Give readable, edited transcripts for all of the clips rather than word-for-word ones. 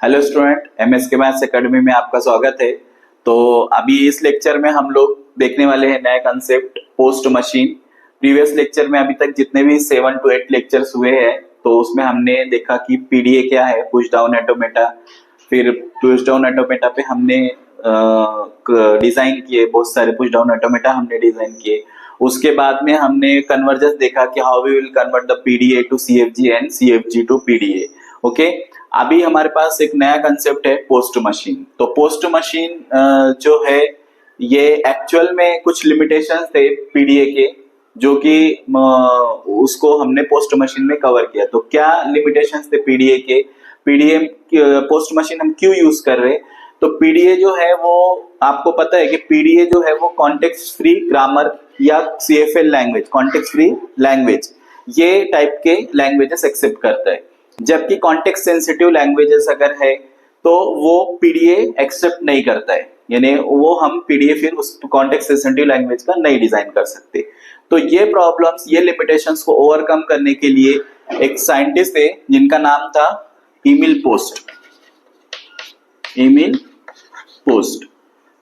Hello student, MS के maths academy में आपका स्वागत है। तो अभी इस लेक्चर में हम लोग देखने वाले हैं नया concept post machine. Previous lecture में अभी तक जितने भी 7 to 8 लेक्चर्स हुए हैं तो उसमें हमने देखा कि पीडीए क्या है, पुश डाउन ऑटोमेटा। फिर पुश डाउन ऑटोमेटा पे हमने डिजाइन किए, बहुत सारे पुश डाउन ऑटोमेटा हमने डिजाइन किए। उसके बाद में हमने कन्वर्जेंस देखा कि how we will convert the PDA to CFG and CFG to PDA. Okay, अभी हमारे पास एक नया कंसेप्ट है पोस्ट मशीन। तो पोस्ट मशीन जो है ये एक्चुअल में कुछ लिमिटेशंस थे पीडीए के, जो कि उसको हमने पोस्ट मशीन में कवर किया। तो क्या लिमिटेशंस थे पीडीए के? पीडीए पोस्ट मशीन हम क्यों यूज कर रहे हैं? तो पीडीए जो है वो आपको पता है कि पीडीए जो है वो कॉन्टेक्स्ट फ्री ग्रामर या CFL language, context free language, ये टाइप के लैंग्वेजेस एक्सेप्ट करता है। जबकि कॉन्टेक्स्ट सेंसिटिव लैंग्वेजेस अगर है तो वो पीडीए एक्सेप्ट नहीं करता है, यानी वो हम पीडीए फिर उस कॉन्टेक्स्ट सेंसिटिव लैंग्वेज का नहीं डिजाइन कर सकते। तो ये प्रॉब्लम्स, ये लिमिटेशंस को ओवरकम करने के लिए एक साइंटिस्ट थे जिनका नाम था एमिल पोस्ट। Emil post.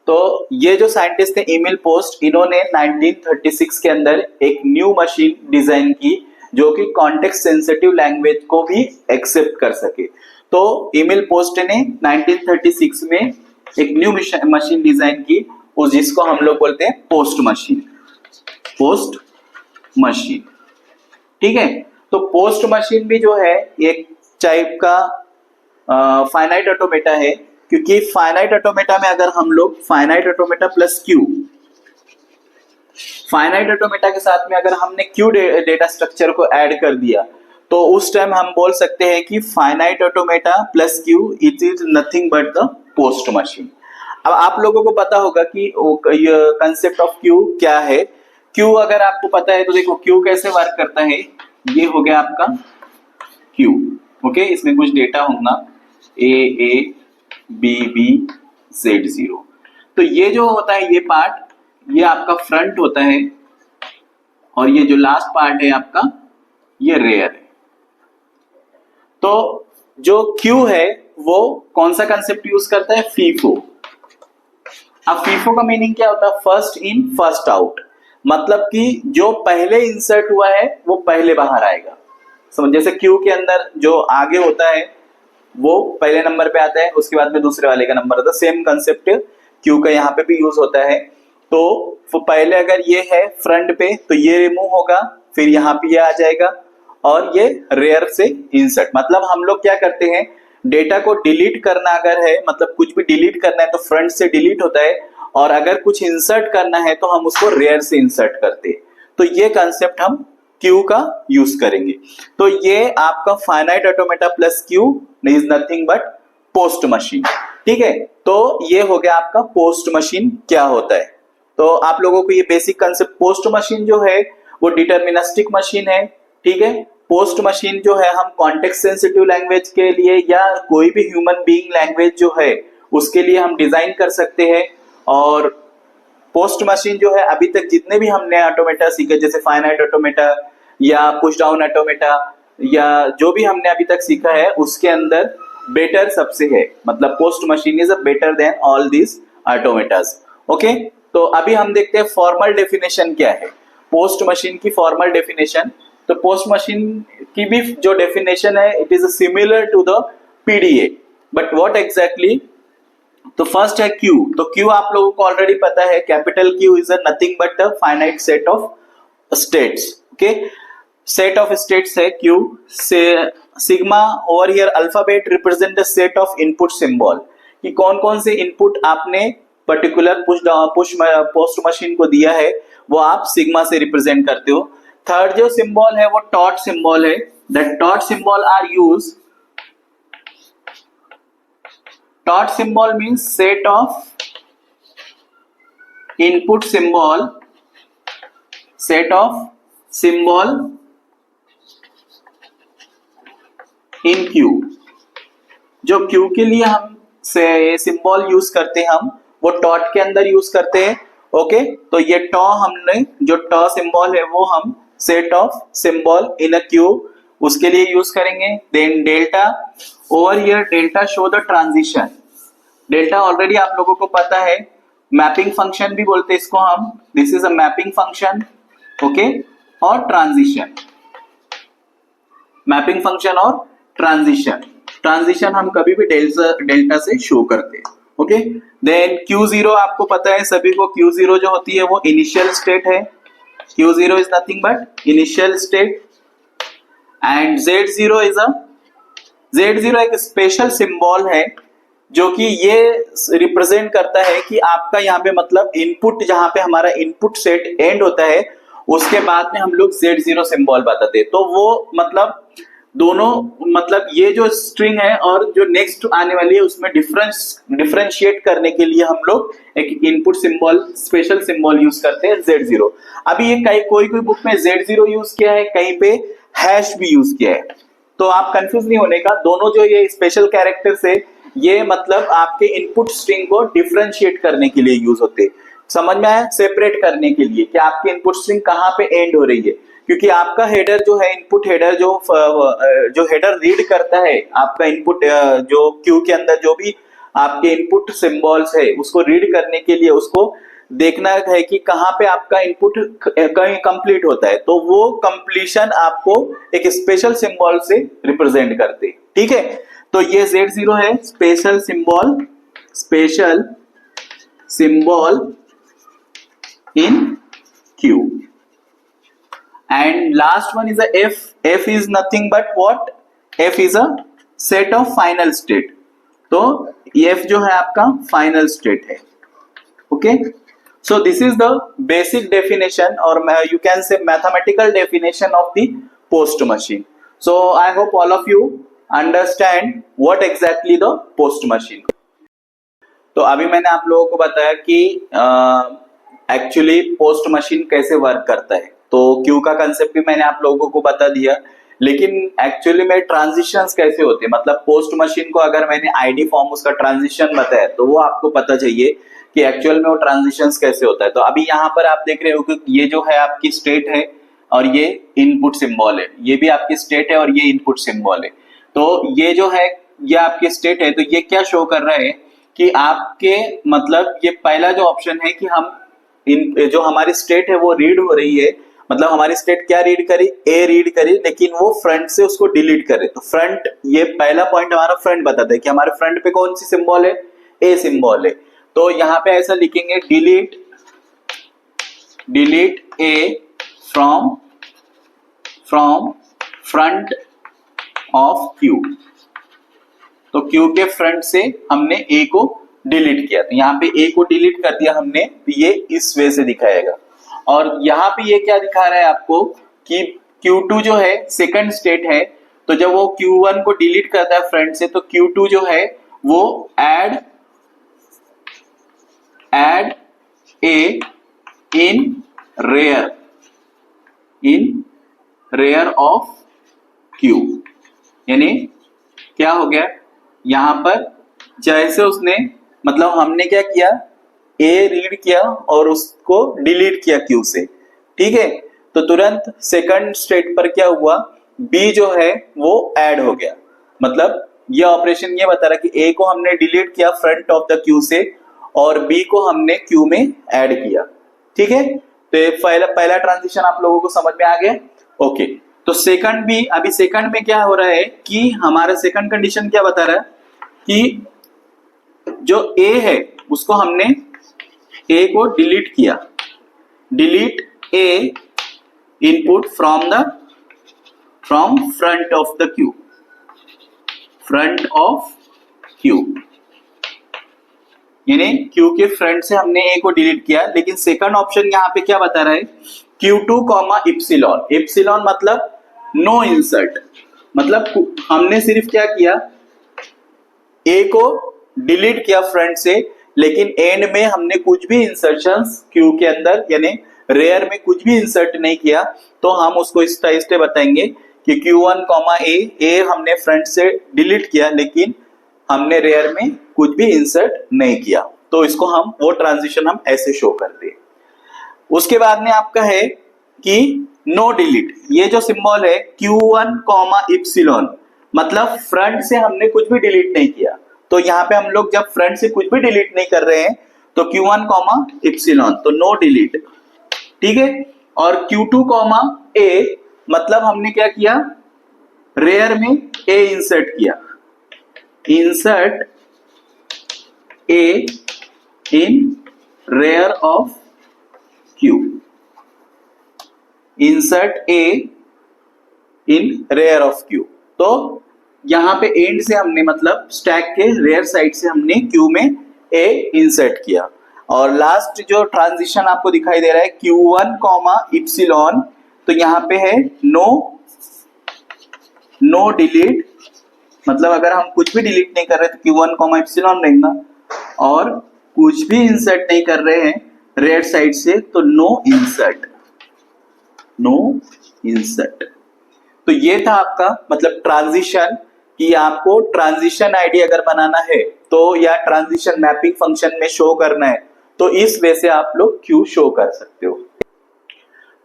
तो ये जो साइंटिस्ट थे एमिल पोस्ट, इन्होंने 1936 के अंदर एक न्यू मशीन डिजाइन की जो कि कॉन्टेक्स्ट सेंसिटिव लैंग्वेज को भी एक्सेप्ट कर सके। तो एमिल पोस्ट ने 1936 में एक न्यू मशीन डिजाइन की, उस जिसको हम लोग बोलते हैं पोस्ट मशीन। पोस्ट मशीन, ठीक है। तो पोस्ट मशीन भी जो है एक टाइप का फाइनाइट ऑटोमेटा है, क्योंकि फाइनाइट ऑटोमेटा में अगर हम लोग finite automata plus Q, finite automata के साथ में अगर हमने क्यू डेटा स्ट्रक्चर को ऐड कर दिया तो उस टाइम हम बोल सकते हैं कि finite automata plus Q it is nothing but the post machine. अब आप लोगों को पता होगा कि कंसेप्ट ऑफ क्यू क्या है। क्यू अगर आपको पता है तो देखो क्यू कैसे वर्क करता है। ये हो गया आपका क्यू, ओके। इसमें कुछ डेटा होगा ए बी बी जेड 0। तो ये जो होता है ये पार्ट, ये आपका फ्रंट होता है और ये जो लास्ट पार्ट है आपका ये रेयर है। तो जो क्यू है वो कौन सा कंसेप्ट यूज करता है? फीफो। अब फीफो का मीनिंग क्या होता है? फर्स्ट इन फर्स्ट आउट, मतलब कि जो पहले इंसर्ट हुआ है वो पहले बाहर आएगा। समझ, जैसे क्यू के अंदर जो आगे होता है वो पहले नंबर पे आता है, उसके बाद में दूसरे वाले का नंबर आता है। सेम कंसेप्ट क्यू का यहाँ पे भी यूज होता है। तो पहले अगर ये है फ्रंट पे तो ये रिमूव होगा, फिर यहाँ पे ये आ जाएगा और ये रेयर से इंसर्ट। मतलब हम लोग क्या करते हैं, डेटा को डिलीट करना अगर है, मतलब कुछ भी डिलीट करना है तो फ्रंट से डिलीट होता है, और अगर कुछ इंसर्ट करना है तो हम उसको रेयर से इंसर्ट करते हैं। तो ये कंसेप्ट हम क्यू का यूज करेंगे। तो ये आपका finite automata plus Q is nothing but post machine, ठीक है। तो ये हो गया आपका पोस्ट मशीन क्या होता है। तो आप लोगों को ये बेसिक कंसेप्ट, पोस्ट मशीन जो है वो डिटर्मिनिस्टिक मशीन है, ठीक है। पोस्ट मशीन जो है हम कॉन्टेक्स्ट सेंसिटिव लैंग्वेज के लिए या कोई भी ह्यूमन बीइंग लैंग्वेज जो है उसके लिए हम डिजाइन कर सकते हैं। और पोस्ट मशीन जो है अभी तक जितने भी हमने ऑटोमेटा सीखे, जैसे फाइनाइट ऑटोमेटा या पुश डाउन ऑटोमेटा या जो भी हमने अभी तक सीखा है, उसके अंदर बेटर सबसे है, मतलब Post machine is a better than all this automatas, okay. तो अभी हम देखते हैं फॉर्मल डेफिनेशन क्या है पोस्ट मशीन की। फॉर्मल डेफिनेशन, तो पोस्ट मशीन की भी जो डेफिनेशन है it is similar to the PDA, but what exactly. तो फर्स्ट है क्यू। तो क्यू आप लोगों को ऑलरेडी पता है, capital Q is nothing but a finite set of states, okay. Set of states है क्यू से। Sigma over here alphabet represent the set of input symbol, कि कौन कौन से इनपुट आपने पर्टिकुलर पोस्ट मशीन को दिया है वो आप सिग्मा से रिप्रेजेंट करते हो। थर्ड जो सिंबल है वो डॉट सिंबल है। That dot symbol are use, dot symbol means set of input symbol, set of symbol in queue. जो क्यू के लिए हम से सिंबल यूज करते हैं हम वो डॉट के अंदर यूज करते हैं, ओके। तो ये टॉ, हमने जो टॉ सिंबल है वो हम set of symbol in a queue उसके लिए यूज करेंगे। Then delta, over here delta show the transition. Delta already आप लोगों को पता है, मैपिंग फंक्शन भी बोलते हैं इसको हम, this is a mapping function, okay. और ट्रांजिशन, मैपिंग फंक्शन और ट्रांजिशन, ट्रांजिशन हम कभी भी डेल्टा से शो करते हैं, ओके। देन Q0 आपको पता है सभी को, Q0 जो होती है वो इनिशियल स्टेट है, Q0 is nothing but initial state. And Z0 is Z0 एक स्पेशल सिंबल है जो कि ये रिप्रेजेंट करता है कि आपका यहाँ पे मतलब इनपुट, जहां पे हमारा इनपुट सेट एंड होता है उसके बाद में हम लोग Z0 सिंबल बताते हैं। तो वो मतलब दोनों, मतलब ये जो स्ट्रिंग है और जो नेक्स्ट आने वाली है उसमें डिफरेंशिएट करने के लिए हम लोग एक input symbol, special symbol use करते हैं Z0। अभी ये कोई बुक में Z0 यूज किया है, कहीं पे हैश भी यूज किया है, तो आप कंफ्यूज नहीं होने का। दोनों जो ये स्पेशल कैरेक्टर्स है ये मतलब आपके इनपुट स्ट्रिंग को डिफरेंशिएट करने के लिए यूज होते हैं। समझ में आया? सेपरेट करने के लिए कि आपकी इनपुट स्ट्रिंग कहाँ पे एंड हो रही है, क्योंकि आपका हेडर जो है, इनपुट हेडर जो हेडर रीड करता है आपका इनपुट, जो क्यू के अंदर जो भी आपके इनपुट सिंबल्स है उसको रीड करने के लिए उसको देखना है कि कहाँ पे आपका इनपुट कहीं कंप्लीट होता है, तो वो कंप्लीशन आपको एक स्पेशल सिंबल से रिप्रेजेंट करते हैं, ठीक है। तो ये Z0 है, special symbol in Q। And last one is a F. F is nothing but what? F is a set of final state. तो F जो है आपका final state है, okay? So this is the basic definition or you can say mathematical definition of the post machine. So I hope all of you understand what exactly the post machine. तो अभी मैंने आप लोगों को बताया कि actually post machine कैसे work करता है, तो क्यू का कंसेप्ट भी मैंने आप लोगों को बता दिया, लेकिन एक्चुअली में ट्रांजिशंस कैसे होते हैं, मतलब पोस्ट मशीन को अगर मैंने आईडी फॉर्म उसका ट्रांजिशन बताया तो वो आपको पता चाहिए कि एक्चुअल में वो ट्रांजिशंस कैसे होता है। तो अभी यहाँ पर आप देख रहे हो कि ये जो है आपकी स्टेट है और ये इनपुट सिंबल है, ये भी आपकी स्टेट है और ये इनपुट सिंबल है। तो ये जो है ये आपकी स्टेट है, तो ये क्या शो कर रहा है कि आपके मतलब ये पहला जो ऑप्शन है कि हम जो हमारी स्टेट है वो रीड हो रही है, मतलब हमारी स्टेट क्या रीड करी, ए रीड करी, लेकिन वो फ्रंट से उसको डिलीट करे। तो फ्रंट, ये पहला पॉइंट हमारा फ्रंट बताता है कि हमारे फ्रंट पे कौन सी सिंबल है, ए सिंबल है। तो यहाँ पे ऐसा लिखेंगे delete A from front of Q. तो क्यू के फ्रंट से हमने ए को डिलीट किया, तो यहाँ पे ए को डिलीट कर दिया हमने, तो ये इस वे से दिखाएगा। और यहाँ पे ये क्या दिखा रहा है आपको कि Q2 जो है सेकंड स्टेट है, तो जब वो Q1 को डिलीट करता है फ्रंट से, तो Q2 जो है वो add A in rear of Q, यानी क्या हो गया यहाँ पर, जैसे उसने मतलब हमने क्या किया, ए रीड किया और उसको डिलीट किया क्यू से, ठीक है। तो तुरंत सेकंड स्टेट पर क्या हुआ, बी जो है वो ऐड हो गया, मतलब ये ऑपरेशन ये बता रहा कि ए को हमने डिलीट किया फ्रंट ऑफ द क्यू से और बी को हमने क्यू में ऐड किया, ठीक है। तो पहला ट्रांजिशन आप लोगों को समझ में आ गया, ओके। तो सेकंड भी, अभी सेकंड में क्या हो रहा है कि हमारा सेकंड कंडीशन क्या बता रहा है कि जो ए है उसको हमने ए को डिलीट किया, delete A input from front of the Q, front of Q, यानी क्यू के फ्रंट से हमने ए को डिलीट किया। लेकिन सेकंड ऑप्शन यहाँ पे क्या बता रहा है, Q2 कॉमा इप्सिलॉन, इप्सिलॉन मतलब नो इंसर्ट, मतलब हमने सिर्फ क्या किया, ए को डिलीट किया फ्रंट से, लेकिन एंड में हमने कुछ भी इंसर्शंस क्यू के अंदर यानी रेयर में कुछ भी इंसर्ट नहीं किया। तो हम उसको इस टाइप से बताएंगे कि Q1 कॉमा ए हमने फ्रंट से डिलीट किया लेकिन हमने रेयर में कुछ भी इंसर्ट नहीं किया, तो इसको हम वो ट्रांजिशन हम ऐसे शो करते हैं। उसके बाद में आपका है कि नो डिलीट, ये जो सिंबल है Q1 कॉमा इप्सिलॉन, मतलब फ्रंट से हमने कुछ भी डिलीट नहीं किया। तो यहाँ पे हम लोग जब फ्रंट से कुछ भी डिलीट नहीं कर रहे हैं तो Q1 कॉमा इप्सिलॉन, तो नो डिलीट, ठीक है। और Q2 कॉमा ए, मतलब हमने क्या किया, रेयर में ए इंसर्ट किया, insert A in rear of Q, insert A in rear of Q। तो यहां पे एंड से हमने मतलब स्टैक के रेयर साइड से हमने Q में ए इंसर्ट किया। और लास्ट जो ट्रांजिशन आपको दिखाई दे रहा है Q1 कॉमा इप्सिलॉन, तो यहां पे है नो डिलीट, मतलब अगर हम कुछ भी डिलीट नहीं कर रहे तो Q1 कॉमा इप्सिलॉन रहेगा, और कुछ भी इंसर्ट नहीं कर रहे हैं रेयर साइड से तो नो इंसर्ट, नो इंसर्ट। तो ये था आपका मतलब ट्रांजिशन, कि आपको ट्रांजिशन आईडी अगर बनाना है तो या ट्रांजिशन मैपिंग फंक्शन में शो करना है तो इस वे से आप लोग क्यू शो कर सकते हो।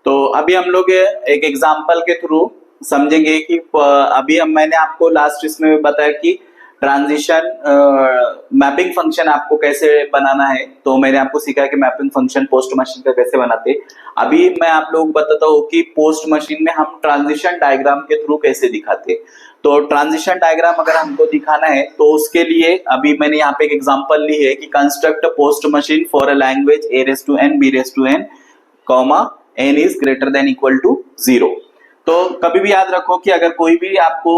तो अभी हम लोग एक एग्जांपल के थ्रू समझेंगे कि अभी मैंने आपको लास्ट इसमें बताया कि ट्रांजिशन मैपिंग फंक्शन आपको कैसे बनाना है, तो मैंने आपको सिखाया कि मैपिंग फंक्शन पोस्ट मशीन का कैसे बनाते। अभी मैं आप लोगों को बताता हूँ कि पोस्ट मशीन में हम ट्रांजिशन डायग्राम के थ्रू कैसे दिखाते। तो ट्रांजिशन डायग्राम अगर हमको दिखाना है तो उसके लिए अभी मैंने यहाँ पे एक एग्जांपल ली है कि construct post machine for a language a raised to n b raised to n comma n is greater than equal to 0। तो कभी भी याद रखो कि अगर कोई भी आपको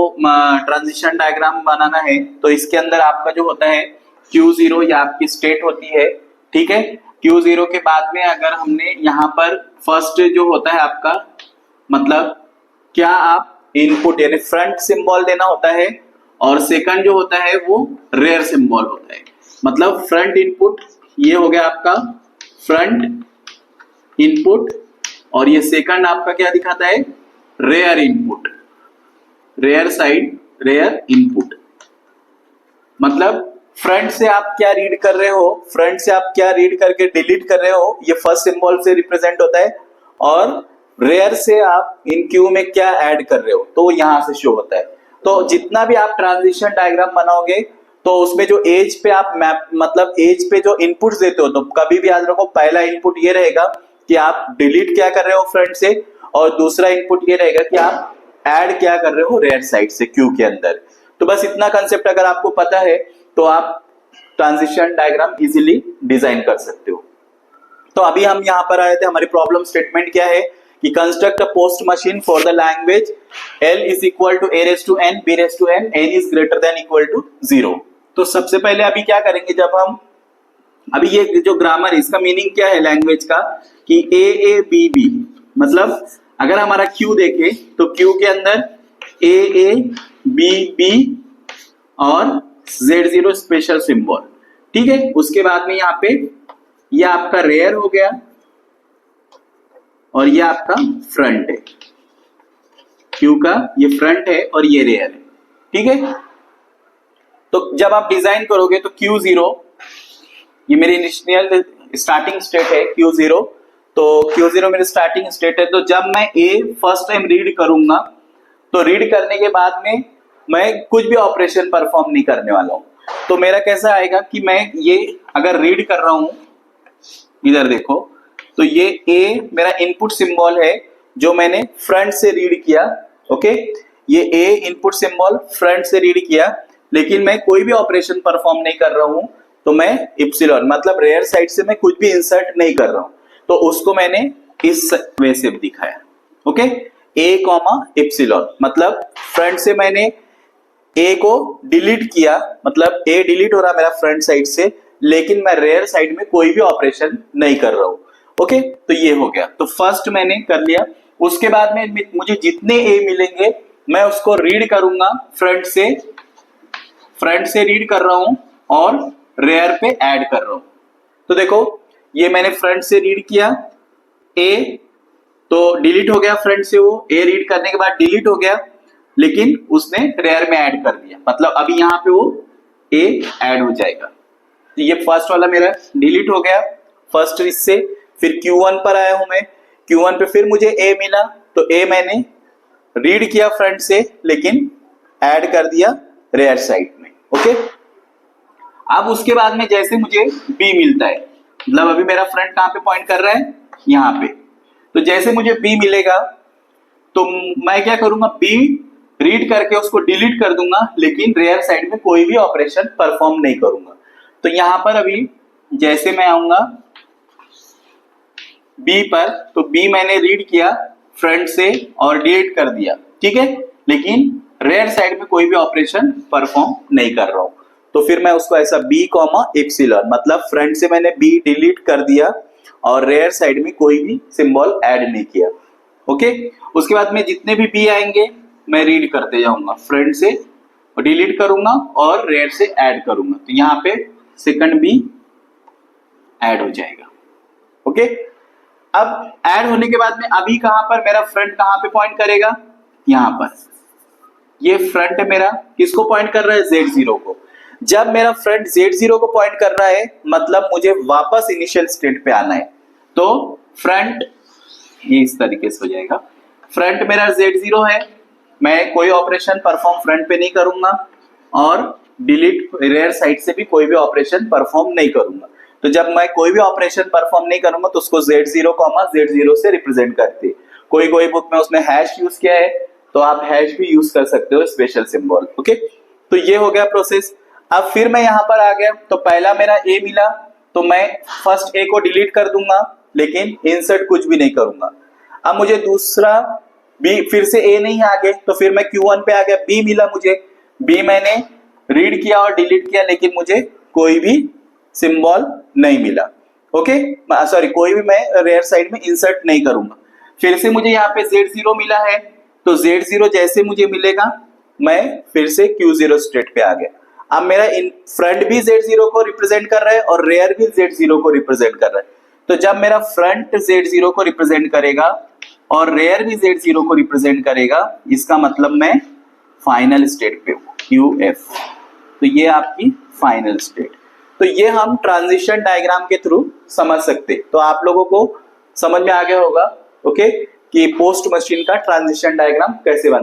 ट्रांजिशन डायग्राम बनाना है तो इसके अंदर आपका जो होता है Q0 या आपकी स्टेट होती है, ठीक है। Q0 के बाद में अगर हमने यहाँ पर फर्स्ट जो होता है आपका मतलब क्या आप इनपुट यानी फ्रंट सिंबल देना होता है, और सेकंड जो होता है वो रेयर सिंबल होता है। मतलब फ्रंट इनपुट ये हो गया आपका फ्रंट इनपुट, और ये सेकंड आपका क्या दिखाता है, rear input, rear side rear input. मतलब फ्रंट से आप क्या रीड कर रहे हो, फ्रंट से आप क्या रीड करके डिलीट कर रहे हो, ये फर्स्ट सिंबल से रिप्रेजेंट होता है, और रेयर से आप इन क्यू में क्या ऐड कर रहे हो तो यहां से शो होता है। तो जितना भी आप ट्रांजिशन डायग्राम बनाओगे तो उसमें जो एज पे आप मैप मतलब एज पे जो इनपुट्स देते हो, तो कभी भी याद रखो पहला इनपुट ये रहेगा कि आप डिलीट क्या कर रहे हो फ्रंट से, और दूसरा इनपुट ये रहेगा कि आप ऐड क्या कर रहे हो रेयर साइड से क्यू के अंदर। तो बस इतना कंसेप्ट अगर आपको पता है तो आप ट्रांजिशन डायग्राम इजीली डिजाइन कर सकते हो। तो अभी हम यहाँ पर आए थे, हमारी प्रॉब्लम स्टेटमेंट क्या है कि construct a post machine for the language L is equal to a raised to n b raised to n n is greater than equal to 0। तो सबसे पहले अभी क्या करेंगे, जब हम अभी ये जो ग्रामर है इसका मीनिंग क्या है लैंग्वेज का कि a मतलब अगर हमारा Q देखे तो Q के अंदर a b और Z0 स्पेशल सिंबल, ठीक है। उसके बाद में यहाँ पे ये आपका रेयर हो गया और ये आपका फ्रंट है, Q का ये फ्रंट है और ये रेयर है, ठीक है। तो जब आप डिजाइन करोगे तो Q0 ये मेरी इनिशियल स्टार्टिंग स्टेट है Q0, तो Q0 मेरी स्टार्टिंग स्टेट है। तो जब मैं A फर्स्ट टाइम रीड करूंगा तो रीड करने के बाद में मैं कुछ भी ऑपरेशन परफॉर्म नहीं करने वाला हूं। तो मेरा कैसा आएगा कि मैं ये अगर रीड कर रहा हूं, इधर देखो, तो ये A मेरा इनपुट सिंबल है जो मैंने फ्रंट से रीड किया, ओके। ये A इनपुट सिंबल फ्रंट से रीड किया, लेकिन मैं कोई भी ऑपरेशन परफॉर्म नहीं कर रहा हूं, तो मैं इप्सिलॉन मतलब रेयर साइड से मैं कुछ भी इंसर्ट नहीं कर रहा हूं, तो उसको मैंने इस वे से दिखाया, ओके। A कॉमा इप्सिलॉन मतलब फ्रंट से मैंने A को डिलीट किया, मतलब A डिलीट हो रहा मेरा फ्रंट साइड से, लेकिन मैं रेयर साइड में कोई भी ऑपरेशन नहीं कर रहा हूं, ओके। तो ये हो गया, तो फर्स्ट मैंने कर लिया। उसके बाद में मुझे जितने A मिलेंगे मैं उसको रीड करूंगा फ्रंट से रीड कर रहा हूं और रेयर पे ऐड कर रहा हूं। तो देखो ये मैंने फ्रंट से रीड किया A, तो डिलीट हो गया फ्रंट से, वो A रीड करने के बाद डिलीट हो गया, लेकिन उसने रेयर में ऐड कर दिया, मतलब अभी यहाँ पे वो A ऐड हो जाएगा। तो ये फर्स्ट वाला मेरा डिलीट हो गया फर्स्ट इससे, फिर Q1 पर आया हूं मैं, Q1 पे फिर मुझे A मिला, तो ए मैंने रीड किया फ्रंट से लेकिन ऐड कर दिया रेयर साइड में। ओके, अब उसके बाद में जैसे मुझे बी मिलता है, मतलब अभी मेरा फ्रंट कहां पे पॉइंट कर रहा है, यहां पे, तो जैसे मुझे बी मिलेगा तो मैं क्या करूंगा, बी रीड करके उसको डिलीट कर दूंगा लेकिन रेयर साइड में कोई भी ऑपरेशन परफॉर्म नहीं करूंगा। तो यहां पर अभी जैसे मैं आऊंगा बी पर, तो बी मैंने रीड किया फ्रंट से और डिलीट कर दिया, ठीक है, लेकिन रेयर साइड में कोई भी ऑपरेशन परफॉर्म नहीं कर रहा हूं। तो फिर मैं उसको ऐसा बी कॉमा एप्सिलॉन, मतलब फ्रंट से मैंने बी डिलीट कर दिया और रेयर साइड में कोई भी सिंबल ऐड नहीं किया। ओके, उसके बाद में जितने भी बी आएंगे मैं रीड करते जाऊंगा, फ्रंट से डिलीट करूंगा और रेयर से ऐड करूंगा, तो यहाँ पे सेकंड बी ऐड हो जाएगा। ओके, अब ऐड होने के बाद में अभी कहां पर मेरा फ्रंट कहां पे पॉइंट करेगा, यहां पर। ये फ्रंट मेरा किसको पॉइंट कर रहा है, Z0 को। जब मेरा फ्रंट Z0 को पॉइंट कर रहा है मतलब मुझे वापस इनिशियल स्टेट पे आना है, तो फ्रंट ये इस तरीके से हो जाएगा। फ्रंट मेरा Z0 है, मैं कोई ऑपरेशन परफॉर्म फ्रंट पे नहीं करूंगा और डिलीट रेयर साइड से भी कोई भी ऑपरेशन परफॉर्म नहीं करूंगा। तो जब मैं कोई भी ऑपरेशन परफॉर्म नहीं करूंगा तो उसको Z0 Z0 से रिप्रेजेंट करते। कोई कोई बुक में उसने हैश यूज किया है, तो आप हैश भी यूज कर सकते हो, स्पेशल सिंबल। ओके, तो ये हो गया प्रोसेस। अब फिर मैं यहां पर आ गया, तो पहला मेरा ए मिला, तो मैं फर्स्ट ए को डिलीट कर दूंगा लेकिन इंसर्ट कुछ भी नहीं करूंगा। अब मुझे दूसरा बी, फिर से ए नहीं आगे, तो फिर मैं Q1 पे आ गया, बी मिला मुझे, बी मैंने रीड किया और डिलीट किया लेकिन मुझे कोई भी सिंबल नहीं मिला। ओके, सॉरी, कोई भी मैं रेयर साइड में इंसर्ट नहीं करूंगा। फिर से मुझे यहाँ पे Z0 मिला है, तो Z0 जैसे मुझे मिलेगा मैं फिर से Q0 स्टेट पे आ गया। अब मेरा इन फ्रंट भी Z0 को रिप्रेजेंट कर रहा है और रेयर भी Z0 को रिप्रेजेंट कर रहा है। तो जब मेरा फ्रंट Z0 को रिप्रेजेंट करेगा और रेयर भी Z0 को रिप्रेजेंट करेगा, इसका मतलब मैं फाइनल स्टेट पे हूं, QF। तो ये आपकी फाइनल स्टेट। तो ये हम ट्रांजिशन डायग्राम के थ्रू समझ सकते। तो आप लोगों को समझ में आ गया होगा, ओके, कि पोस्ट मशीन का ट्रांजिशन डायग्राम कैसे बनता है।